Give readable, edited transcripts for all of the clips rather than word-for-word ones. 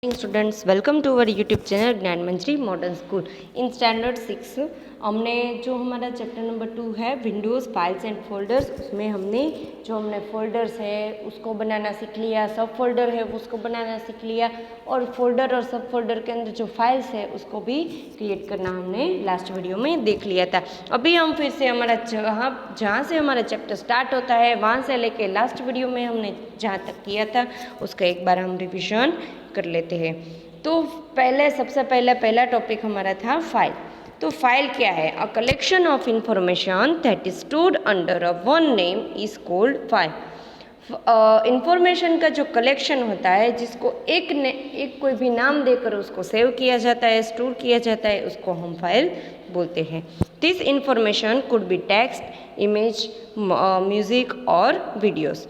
Students, welcome to our YouTube channel Gyan Manjari modern school in standard 6। हमने जो हमारा chapter number 2 है विंडोज़ फाइल्स एंड फोल्डर्स, उसमें हमने फोल्डर्स है उसको बनाना सीख लिया, सब फोल्डर है उसको बनाना सीख लिया, और फोल्डर और सब फोल्डर के अंदर जो फाइल्स है उसको भी क्रिएट करना हमने लास्ट वीडियो में देख लिया था। अभी हम फिर से हमारा जहाँ से हमारा चैप्टर स्टार्ट होता है वहाँ से लेके लास्ट वीडियो में हमने जहाँ तक किया था उसका एक बार हम रिविजन कर लेते हैं। तो सबसे पहला टॉपिक हमारा था फाइल। तो फाइल क्या है? A collection of information that is stored under a one name is called file. Information का जो कलेक्शन होता है जिसको एक कोई भी नाम देकर उसको सेव किया जाता है, स्टोर किया जाता है, उसको हम फाइल बोलते हैं। This information could be text, image, music और videos.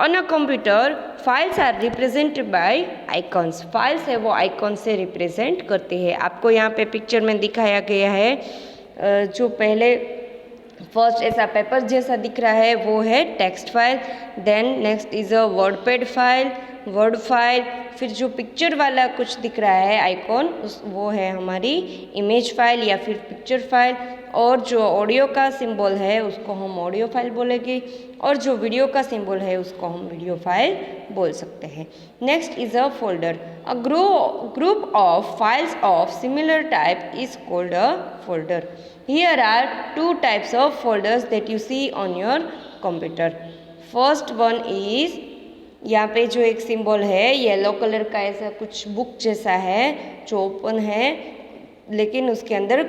On a computer files are represented by icons. Files है वो आइकॉन से रिप्रेजेंट करते हैं। आपको यहाँ पे पिक्चर में दिखाया गया है जो पहले फर्स्ट ऐसा पेपर जैसा दिख रहा है वो है text file, then next is a WordPad file, word file, फिर जो पिक्चर वाला कुछ दिख रहा है आइकॉन वो है हमारी इमेज फाइल या फिर पिक्चर फाइल, और जो ऑडियो का सिंबल है उसको हम ऑडियो फाइल बोलेंगे, और जो वीडियो का सिंबल है उसको हम वीडियो फाइल बोल सकते हैं। Next is a folder. A group of files of similar type is called a folder. Here are two types of folders that you see on your computer. First one is, यहाँ पे जो एक symbol है yellow colour का, ऐसा कुछ book जैसा है जो ओपन है लेकिन उसके अंदर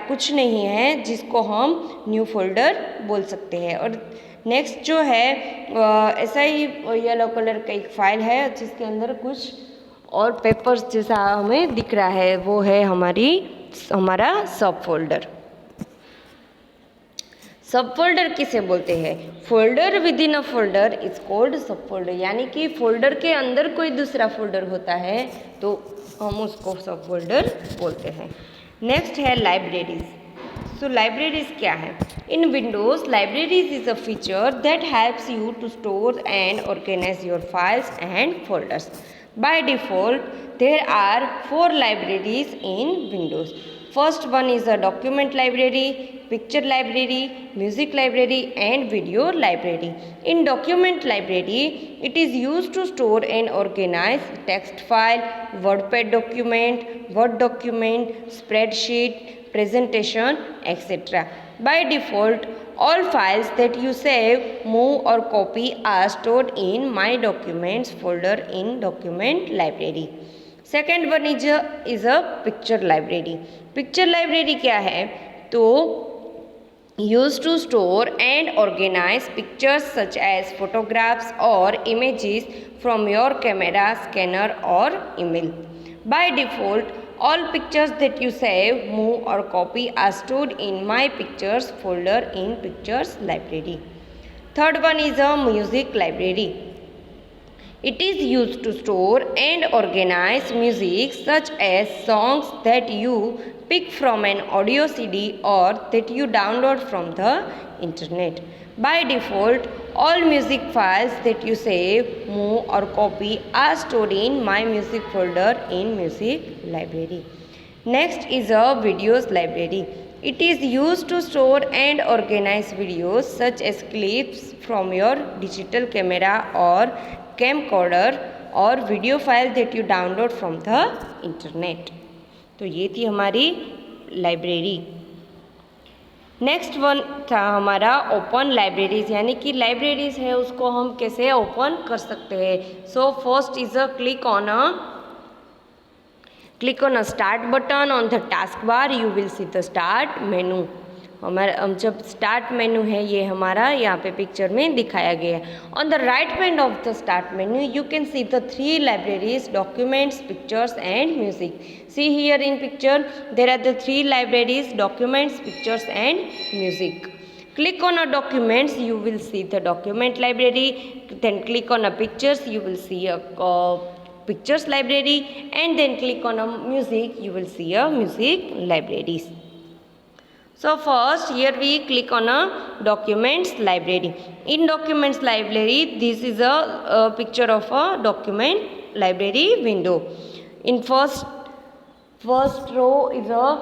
कुछ नहीं है, जिसको हम न्यू फोल्डर बोल सकते हैं। और नेक्स्ट जो है ऐसा ही येलो कलर का एक फाइल है जिसके अंदर कुछ और पेपर्स जैसा हमें दिख रहा है, वो है हमारा सब फोल्डर। सब फोल्डर किसे बोलते हैं? Folder with in a folder is called सब फोल्डर, यानी कि फोल्डर के अंदर कोई दूसरा फोल्डर होता है तो हम उसको सब फोल्डर बोलते हैं। नेक्स्ट है लाइब्रेरीज। सो लाइब्रेरीज क्या है? In Windows libraries is a feature that helps you to store and organise your files and folders. By default there are 4 libraries in Windows. First one is a document library, picture library, music library and video library. In document library, it is used to store and organize text file, WordPad document, Word document, spreadsheet, presentation, etc. By default, all files that you save, move or copy are stored in My Documents folder in document library. Second one is a picture library. Picture library क्या है? तो use to store and organise pictures such as photographs और images from your camera, scanner और email. By default all pictures that you save, move or copy are stored in My Pictures folder in Pictures library. Third one is a music library. It is used to store and organize music such as songs that you pick from an audio CD or that you download from the internet. By default, all music files that you save, move or copy are stored in My Music folder in Music library. Next is a videos library. It is used to store and organize videos such as clips from your digital camera or camcorder और video file that you download from the internet. तो ये थी हमारी library. Next one था हमारा open libraries, यानी कि libraries है उसको हम कैसे ओपन कर सकते हैं। So first is a click on a start button on the taskbar. You will see the start menu. हमारा जब स्टार्ट मेनू है ये हमारा यहाँ पे पिक्चर में दिखाया गया है। On the right hand of the start menu you can see the 3 libraries, documents, pictures and music. See here in picture there are the 3 libraries, documents, pictures and music. Click on a documents, you will see the document library. Then click on a pictures, you will see a pictures library, and then click on a music, you will see a music libraries. So first here we click on a documents library. In documents library, this is a picture of a document library window. In first row is a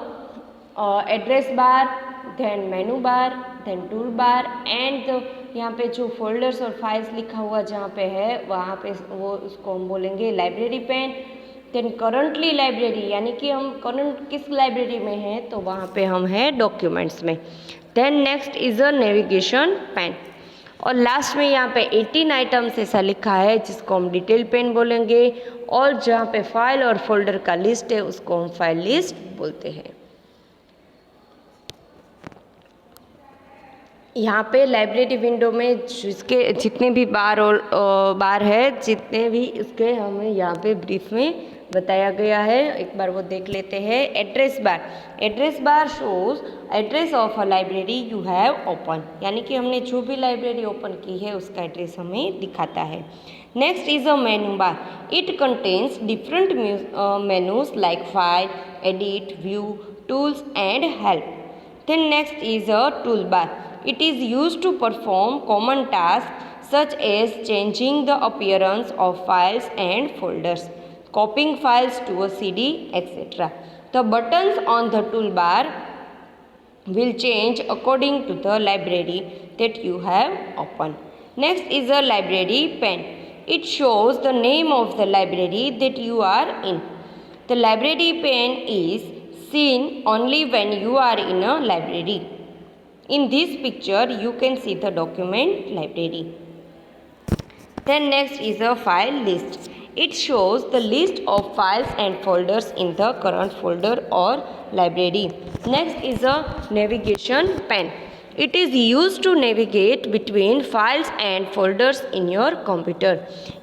address bar, then menu bar, then tool bar and यहाँ पे जो folders और files लिखा हुआ जहाँ पे है वहाँ पे वो उसको हम बोलेंगे library pane. Then currently library यानी कि हम करंट किस लाइब्रेरी में हैं तो वहाँ पे हम हैं डॉक्यूमेंट्स में। Then next is a navigation pane और लास्ट में यहाँ पे 18 आइटम्स ऐसा लिखा है जिसको हम डिटेल पेन बोलेंगे और जहाँ पे फाइल और फोल्डर का लिस्ट है उसको हम फाइल लिस्ट बोलते हैं। यहाँ पे लाइब्रेरी विंडो में जिसके जितने भी बार और बार है जितने भी उसके हमें यहाँ पे ब्रीफ में बताया गया है। एक बार वो देख लेते हैं। Address bar shows address of a library you have open यानी कि हमने जो भी लाइब्रेरी ओपन की है उसका एड्रेस हमें दिखाता है। Next is a menu bar. It contains different menus like file, edit, view, tools and help. Then next is a toolbar. It is used to perform common tasks such as changing the appearance of files and folders, copying files to a CD, etc. The buttons on the toolbar will change according to the library that you have opened. Next is a library pen. It shows the name of the library that you are in. The library pen is seen only when you are in a library. In this picture, you can see the document library. Then next is a file list. It shows the list of files and folders in the current folder or library. Next is a navigation pen. It is used to navigate between files and folders in your computer.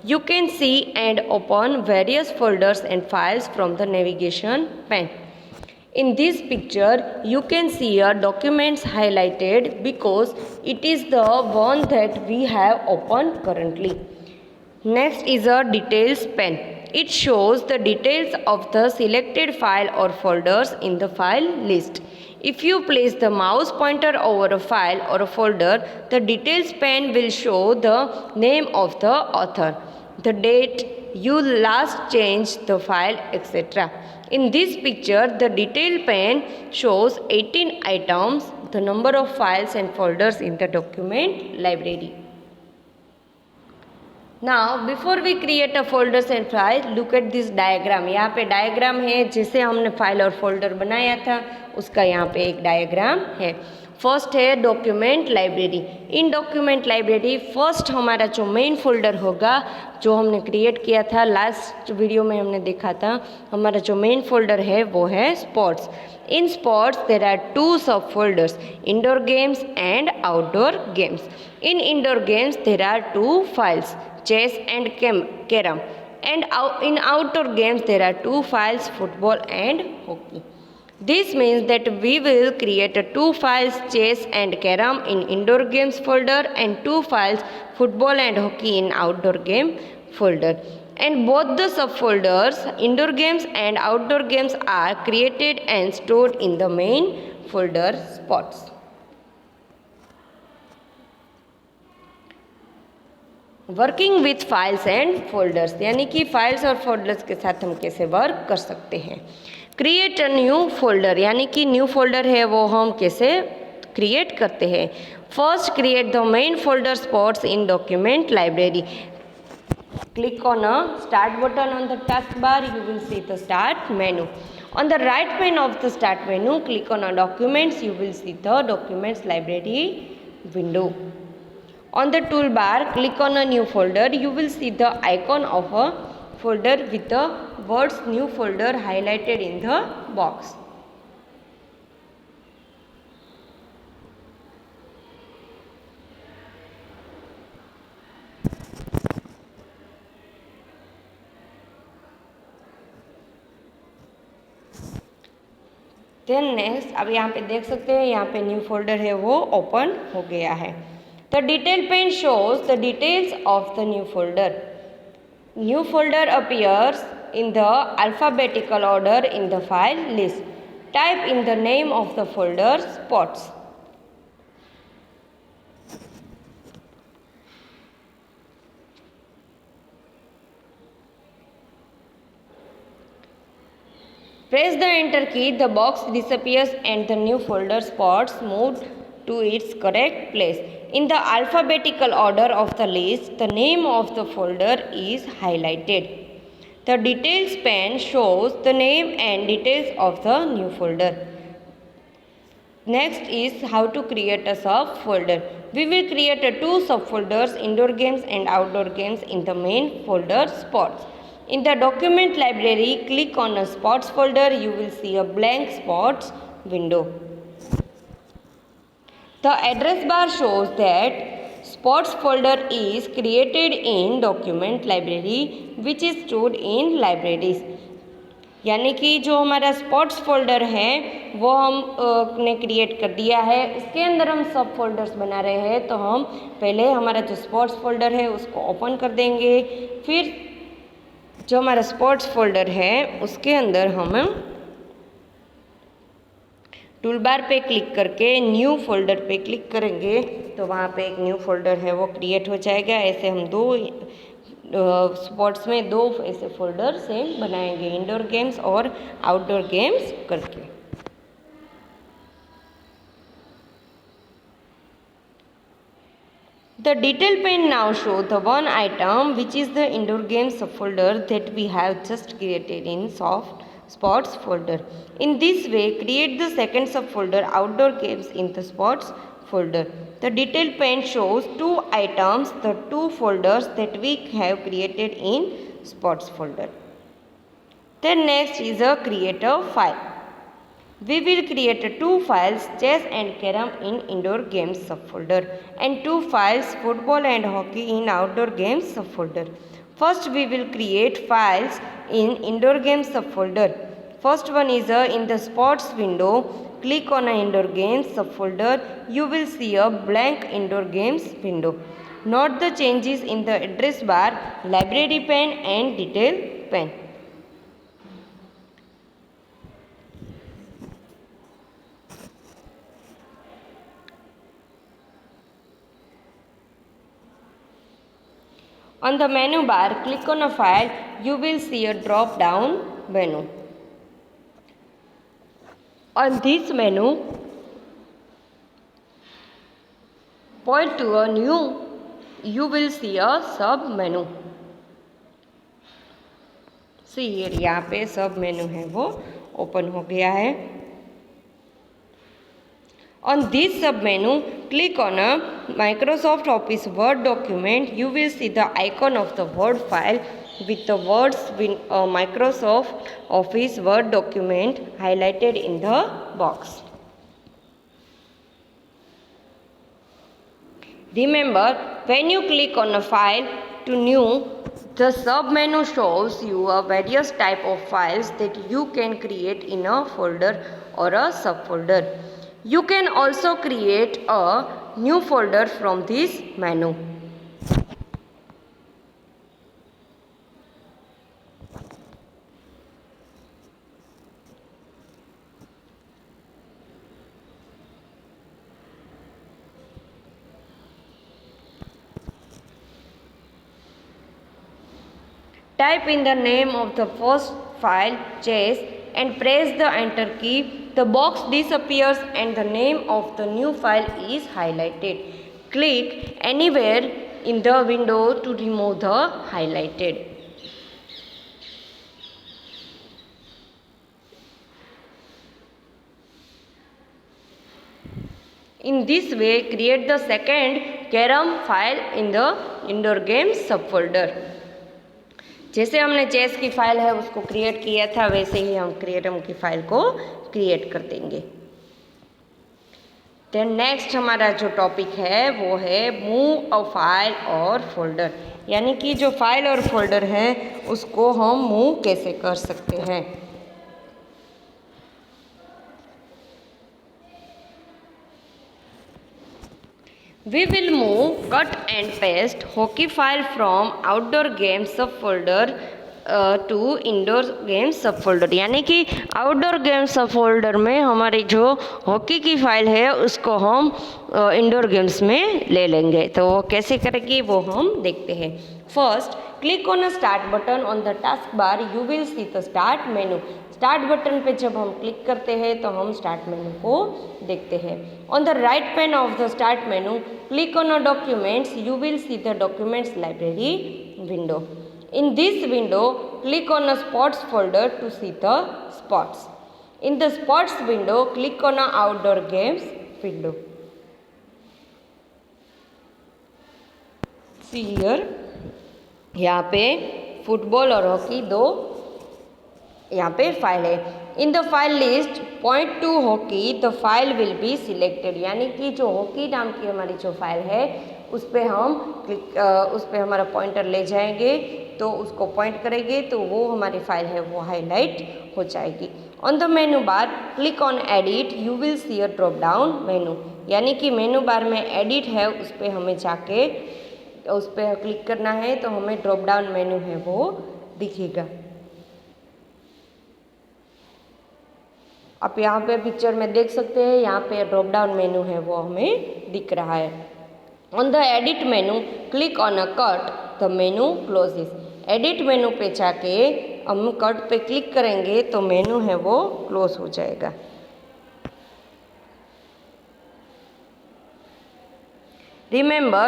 You can see and open various folders and files from the navigation pen. In this picture, you can see a documents highlighted because it is the one that we have opened currently. Next is a details pen. It shows the details of the selected file or folders in the file list. If you place the mouse pointer over a file or a folder, the details pen will show the name of the author, the date you last changed the file, etc. In this picture, the detail pen shows 18 items, the number of files and folders in the document library. Now, before we create a folders and files, look at this diagram. यहाँ पे diagram है जिसे हमने file और folder बनाया था उसका यहाँ पे एक डायग्राम है। फर्स्ट है डॉक्यूमेंट लाइब्रेरी। इन डॉक्यूमेंट लाइब्रेरी फर्स्ट हमारा जो मेन फोल्डर होगा जो हमने क्रिएट किया था लास्ट वीडियो में हमने देखा था, हमारा जो मेन फोल्डर है वो है sports. In sports, there are two subfolders, indoor games and outdoor games. In indoor games, there are two files, chess and carom. And in outdoor games, there are two files, football and hockey. This means that we will create two files, chess and carom in indoor games folder and two files, football and hockey in outdoor game folder. And both the subfolders, indoor games and outdoor games, are created and stored in the main folder spots. Working with files and folders यानी कि files और folders के साथ हम कैसे work कर सकते हैं। क्रिएट अ न्यू फोल्डर यानी कि न्यू फोल्डर है वो हम कैसे क्रिएट करते हैं। First create the main folder spots in document library. Click on a start button on the taskbar, you will see the start menu. On the right pane of the start menu, click on a documents, you will see the documents library window. On the toolbar, click on a new folder, you will see the icon of a folder with the words new folder highlighted in the box. Then next अब यहाँ पे देख सकते हैं यहाँ पे new folder है वो ओपन हो गया है। The detail pane shows the details of the new folder. New folder appears in the alphabetical order in the file list. Type in the name of the folder spots. Press the enter key, the box disappears and the new folder spots move to its correct place. In the alphabetical order of the list, the name of the folder is highlighted. The details pane shows the name and details of the new folder. Next is how to create a subfolder. We will create two subfolders, indoor games and outdoor games, in the main folder sports. In the document library, click on a sports folder. You will see a blank sports window. The address bar shows that sports folder is created in document library which is stored in libraries. यानी कि जो हमारा sports folder है वो हम ने create कर दिया है। इसके अंदर हम सब फोल्डर्स बना रहे हैं, तो हम पहले हमारा जो स्पोर्ट्स फोल्डर है उसको ओपन कर देंगे। फिर जो हमारा स्पोर्ट्स फोल्डर है उसके अंदर हम टूल बार पे क्लिक करके न्यू फोल्डर पे क्लिक करेंगे तो वहाँ पे एक न्यू फोल्डर है वो क्रिएट हो जाएगा। ऐसे हम दो स्पोर्ट्स में दो ऐसे फोल्डर से बनाएंगे, इंडोर गेम्स और आउटडोर गेम्स करके। The detail pane now shows the one item which is the indoor games subfolder that we have just created in sports folder. In this way, create the second subfolder outdoor games in the sports folder. The detail pane shows two items, the two folders that we have created in sports folder. Then next is a create a file. We will create two files, chess and carom in indoor games subfolder and two files, football and hockey in outdoor games subfolder. First we will create files in indoor games subfolder. First one is in the sports window. Click on a indoor games subfolder. You will see a blank indoor games window. Note the changes in the address bar, library pane and detail pane. On the menu bar, click on a file. You will see a drop down menu. On this menu, point to a new, you will see a sub menu. See here, यहाँ पे सब मेनू है वो open हो गया है। On this sub-menu, click on a Microsoft Office Word document. You will see the icon of the Word file with the words Microsoft Office Word document highlighted in the box. Remember, when you click on a file to new, the sub-menu shows you a various type of files that you can create in a folder or a subfolder. You can also create a new folder from this menu. Type in the name of the first file, chess, and press the enter key. The box disappears and the name of the new file is highlighted. Click anywhere in the window to remove the highlighted. In this way, create the second carom file in the indoor games subfolder. जैसे हमने chess की file है उसको create किया था वैसे ही हम carrom की फाइल को क्रिएट कर देंगे। देन नेक्स्ट हमारा जो टॉपिक है वो है मूव अ फाइल और फोल्डर, यानी कि जो फाइल और फोल्डर है उसको हम मूव कैसे कर सकते हैं। We will move, cut and paste hockey file from outdoor games subfolder to indoor games subfolder, यानी कि आउटडोर गेम्स सबफोल्डर में हमारी जो हॉकी की फाइल है उसको हम इंडोर गेम्स में ले लेंगे। तो वो कैसे करेंगे वो हम देखते हैं। First click on a start button on the task bar you will see the start menu. Start button पे जब हम क्लिक करते हैं तो हम स्टार्ट मेनू को देखते हैं। On the right pane of the start menu click on a documents you will see the documents library window. In this window click on a spots folder to see the spots. In the sports window, click on a outdoor games window. See here, यहाँ पे football और hockey दो यहाँ पे file है। इन the file list point two hockey the file will be selected, यानी कि जो हॉकी नाम की हमारी जो फाइल है उस पर हम उस पर हमारा पॉइंटर ले जाएंगे तो उसको पॉइंट करेंगे तो वो हमारी फाइल है वो हाईलाइट हो जाएगी। On the menu bar click on edit you will C a drop down menu, यानी कि मेनू बार में एडिट है उस पर हमें जाके उस पर क्लिक करना है तो हमें ड्रॉप डाउन मेनू है वो दिखेगा। आप यहाँ पे पिक्चर में देख सकते हैं, यहाँ पे ड्रॉप डाउन मेनू है वो हमें दिख रहा है। On the edit menu click on a cut the menu closes. Edit menu पे जाके हम कट पे क्लिक करेंगे तो मेनू है वो क्लोज हो जाएगा। Remember,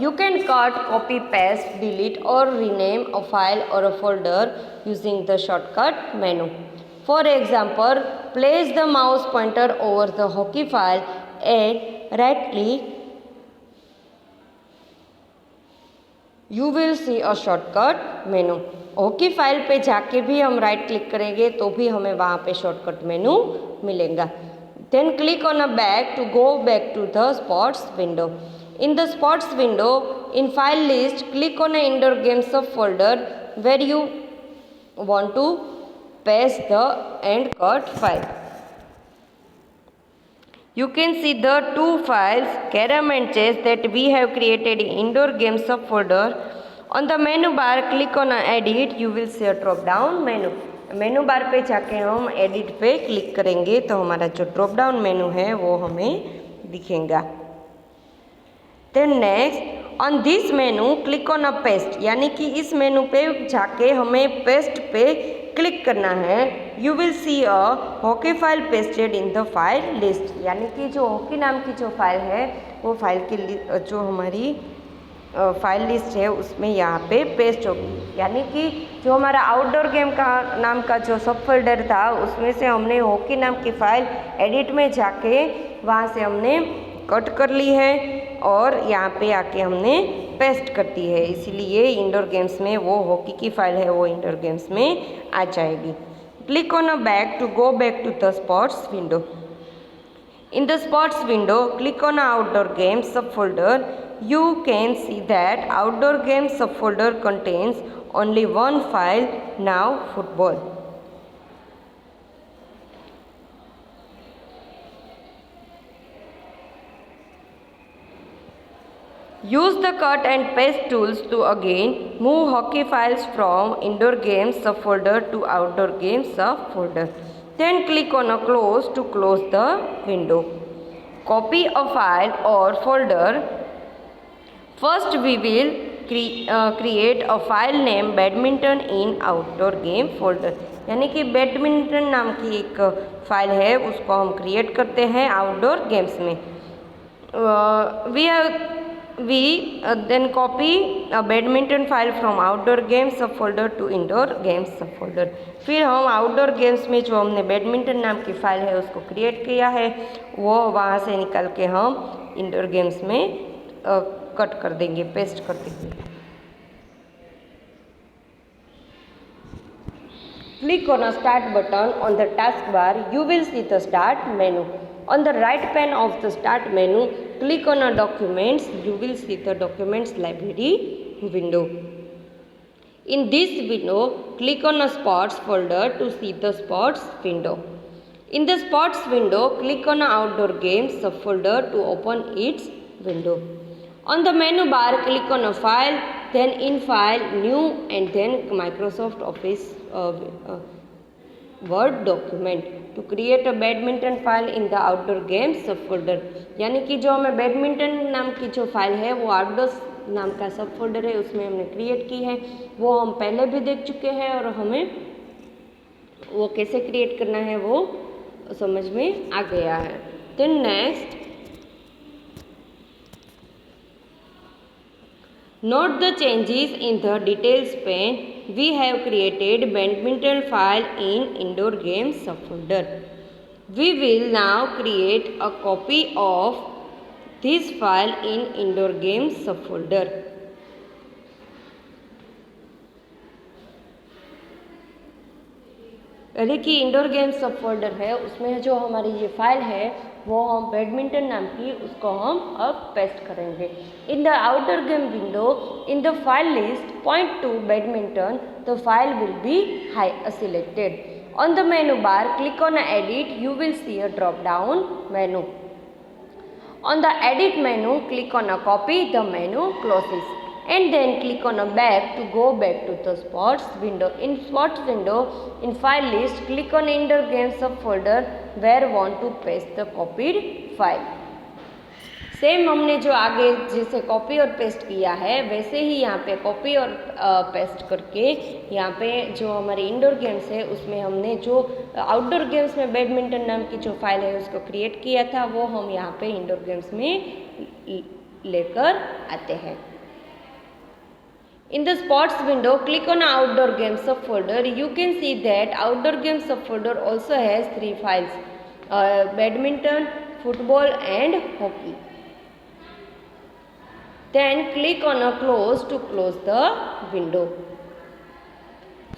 you can cut, copy, paste, delete or rename a file or a folder using the shortcut menu. For example, place the mouse pointer over the hockey file and right click. You will see a shortcut menu. Hockey file पे जाके भी हम right click करेंगे तो भी हमें वहाँ पे शॉर्टकट मेनू मिलेगा। Then click on a back to go back to the sports window. In the sports window, in file list, click on a indoor games subfolder where you want to paste the and cut file. You can see the two files, Carom and Chess, that we have created in indoor games subfolder. On the menu bar, click on edit, you will see a drop down menu. मेनू बार पे जाके हम edit पे click करेंगे तो हमारा जो drop down menu है वो हमें दिखेगा। Then next on this menu click on a paste, यानी कि इस मेनू पे जाके हमें पेस्ट पे क्लिक करना है। You will C a hockey file pasted in the file list, यानी कि जो हॉकी नाम की जो फाइल है वो फाइल की जो हमारी फाइल लिस्ट है उसमें यहाँ पे पेस्ट होगी, यानी कि जो हमारा आउटडोर गेम का नाम का जो सब फोल्डर था उसमें से हमने हॉकी नाम की फाइल एडिट में जाके वहाँ से हमने कट कर ली है और यहाँ पे आके हमने पेस्ट कर दी है, इसीलिए इंडोर गेम्स में वो हॉकी की फाइल है वो इंडोर गेम्स में आ जाएगी। Click on a back to go back to the spots window. In the sports window, click on outdoor games subfolder. You can see that outdoor games subfolder contains only one file, now football. Use the cut and paste tools to again move hockey files from indoor games subfolder to outdoor games subfolder. Then click on a close to close the window. Copy a file or folder. First we will create a file name badminton in outdoor game folder, यानी कि badminton नाम की एक file है उसको हम create करते हैं आउटडोर गेम्स में। we then copy a badminton file from outdoor games subfolder to indoor games subfolder। फिर हम आउटडोर गेम्स में जो हमने बैडमिंटन नाम की फाइल है उसको क्रिएट किया है वो वहाँ से निकाल के हम इंडोर गेम्स में कट कर देंगे, पेस्ट कर देंगे। Click on a start button on the taskbar, you will see the start menu. On the right pane of the start menu, click on a documents, you will see the documents library window. In this window, click on a sports folder to see the sports window. In the sports window, click on a outdoor games subfolder to open its window. On the menu bar, click on a file, then in file, new and then Microsoft Office Word document to create a badminton file in the outdoor games subfolder, यानी कि जो हमें badminton नाम की जो file है वो outdoor नाम का सब फोल्डर है उसमें हमने क्रिएट की है, वो हम पहले भी देख चुके हैं और हमें वो कैसे क्रिएट करना है वो समझ में आ गया है। Then next, note the changes in the details pane. We have created badminton file in indoor games subfolder. We will now create a copy of this file in indoor games subfolder. यानी कि indoor games सब folder है उसमें जो हमारी ये file है वो हम बैडमिंटन नाम की उसको हम अब पेस्ट करेंगे। In the outdoor game window in the file list point two badminton the file will be selected. On the menu bar click on edit, you will C a drop down menu. On the edit menu click on a copy, the menu closes and then click on a back to go back to the sports window. In sports window in file list click on indoor games subfolder where want to paste the copied file. Same हमने जो आगे जैसे copy और paste किया है वैसे ही यहाँ पे कॉपी और पेस्ट करके यहाँ पे जो हमारी इंडोर गेम्स है उसमें हमने जो आउटडोर गेम्स में बैडमिंटन नाम की जो फाइल है उसको क्रिएट किया था वो हम यहाँ पे इंडोर गेम्स में लेकर आते हैं। In the sports window click on outdoor games subfolder. You can see that outdoor games subfolder also has 3 files, badminton, football and hockey. Then click on a close to close the window.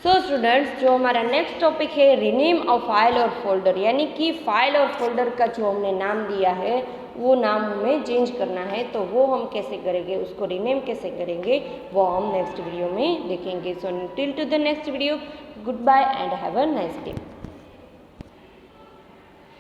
So students, जो हमारा next topic है rename a file और folder, यानी कि file और folder का जो हमने नाम दिया है वो नाम हमें चेंज करना है, तो वो हम कैसे करेंगे, उसको रीनेम कैसे करेंगे वो हम नेक्स्ट वीडियो में देखेंगे। So till to the next video, good bye and have a nice day.